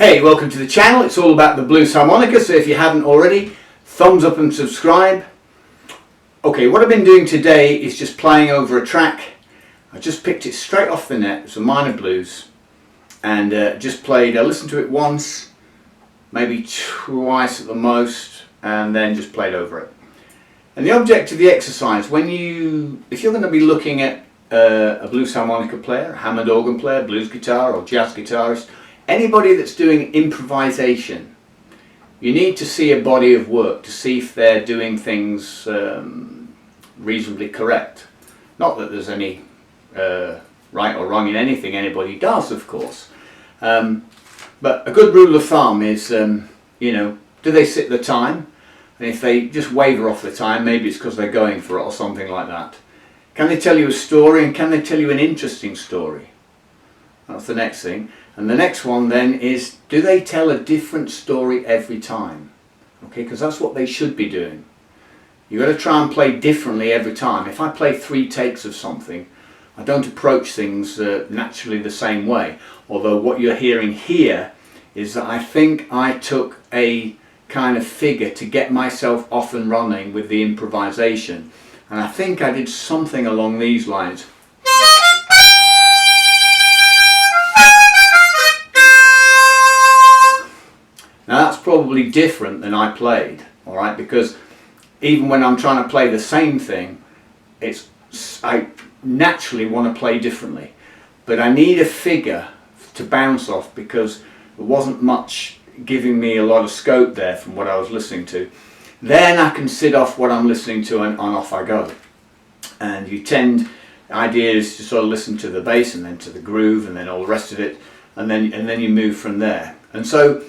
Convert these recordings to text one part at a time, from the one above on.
Hey, welcome to the channel. It's all about the blues harmonica, so if you haven't already, thumbs up and subscribe. Okay, what I've been doing today is just playing over a track. I just picked it straight off the net. It's a minor blues, and just played. I listened to it once, maybe twice at the most, and then just played over it. And the object of the exercise, if you're going to be looking at a blues harmonica player, a Hammond organ player, blues guitar or jazz guitarist, anybody that's doing improvisation, you need to see a body of work to see if they're doing things reasonably correct. Not that there's any right or wrong in anything anybody does, of course. But a good rule of thumb is, do they sit the time? And if they just waver off the time, maybe it's because they're going for it or something like that. Can they tell you a story, and can they tell you an interesting story? That's the next thing. And the next one then is, do they tell a different story every time? Okay, because that's what they should be doing. You've got to try and play differently every time. If I play 3 takes of something, I don't approach things naturally the same way. Although what you're hearing here is that I think I took a kind of figure to get myself off and running with the improvisation. And I think I did something along these lines. Now that's probably different than I played, alright, because even when I'm trying to play the same thing, I naturally want to play differently. But I need a figure to bounce off, because there wasn't much giving me a lot of scope there from what I was listening to. Then I can sit off what I'm listening to and off I go. And the idea is to sort of listen to the bass and then to the groove and then all the rest of it, and then you move from there. And so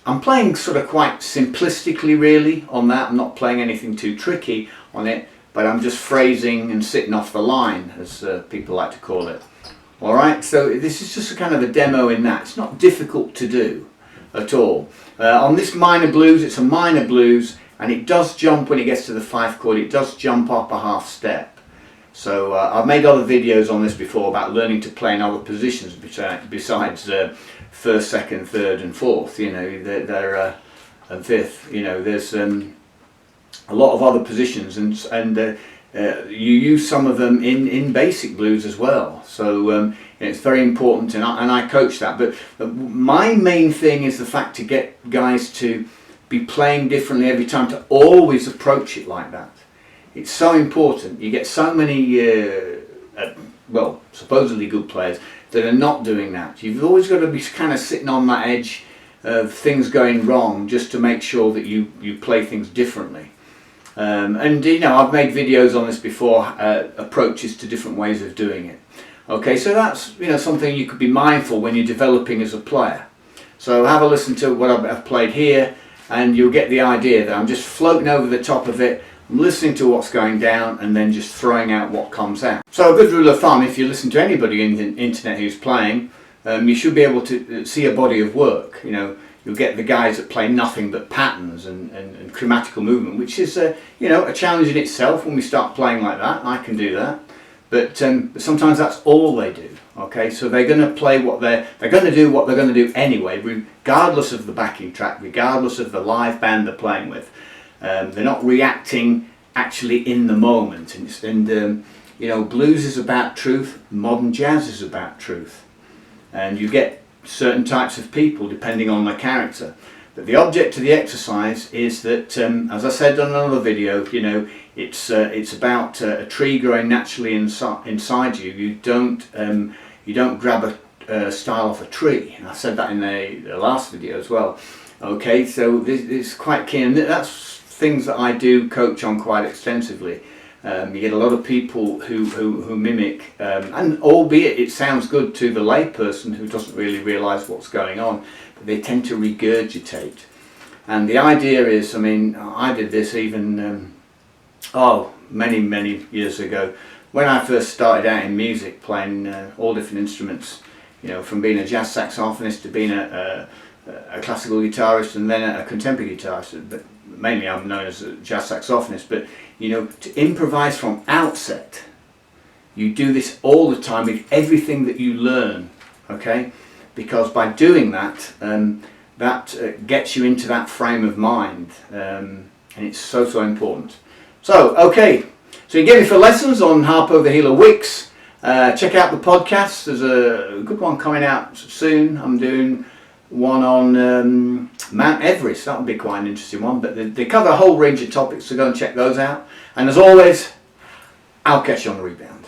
I'm playing sort of quite simplistically really on that. I'm not playing anything too tricky on it, but I'm just phrasing and sitting off the line, as people like to call it. Alright, so this is just a kind of a demo in that. It's not difficult to do at all. On this minor blues, it's a minor blues, and it does jump when it gets to the 5th chord, it does jump up a half step. So I've made other videos on this before about learning to play in other positions besides 1st, 2nd, 3rd and 4th, and 5th, there's a lot of other positions, and you use some of them in basic blues as well. So it's very important, and I coach that. But my main thing is the fact to get guys to be playing differently every time, to always approach it like that. It's so important. You get so many supposedly good players that are not doing that. You've always got to be kind of sitting on that edge of things going wrong, just to make sure that you play things differently. And I've made videos on this before, approaches to different ways of doing it. Okay, so that's something you could be mindful when you're developing as a player. So have a listen to what I've played here, and you'll get the idea that I'm just floating over the top of it. I'm listening to what's going down and then just throwing out what comes out. So a good rule of thumb, if you listen to anybody in the internet who's playing, you should be able to see a body of work. You know, you'll get the guys that play nothing but patterns and chromatical movement, which is you know, a challenge in itself when we start playing like that. I can do that, but sometimes that's all they do. Okay, so they're going to play what they're going to do what they're going to do anyway, regardless of the backing track, regardless of the live band they're playing with. They're not reacting actually in the moment, and you know, blues is about truth, modern jazz is about truth, and you get certain types of people depending on their character. But the object of the exercise is that, as I said on another video, you know, it's about a tree growing naturally inside you. You don't grab a style off a tree. And I said that in the last video as well. Okay, so this is quite key, and that's things that I do coach on quite extensively. You get a lot of people who mimic, and albeit it sounds good to the layperson who doesn't really realise what's going on, but they tend to regurgitate. And the idea is, I mean, I did this even many years ago when I first started out in music, playing all different instruments. You know, from being a jazz saxophonist to being a classical guitarist and then a contemporary guitarist, but mainly I'm known as a jazz saxophonist. But you know, to improvise from outset, you do this all the time with everything that you learn, okay? Because by doing that, that gets you into that frame of mind, and it's so important. So, okay, so you get me for lessons on Harpo the Healer Wicks. Check out the podcast. There's a good one coming out soon. I'm doing one on Mount Everest. That would be quite an interesting one, but they cover a whole range of topics, so go and check those out. And as always, I'll catch you on the rebound.